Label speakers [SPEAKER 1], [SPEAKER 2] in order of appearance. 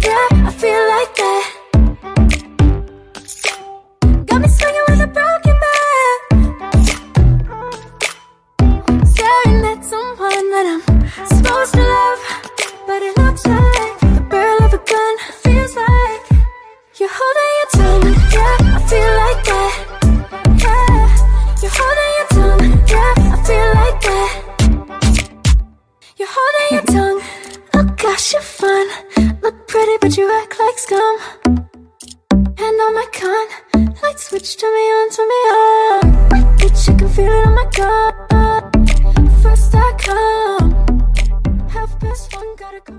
[SPEAKER 1] yeah, I feel like that. Got me swinging with a broken back, staring at someone that I'm supposed to love, but it looks like the barrel of a gun. Feels like you're holding your tongue, yeah, I feel like that. Yeah, you're holding your tongue, yeah, I feel like that. You're holding your tongue. Oh gosh, you're fun. Look pretty, but you act like scum. And on my con, light switch, turn me on, turn me on. Bitch, you can feel it on my gun. First I come, half past one, gotta go.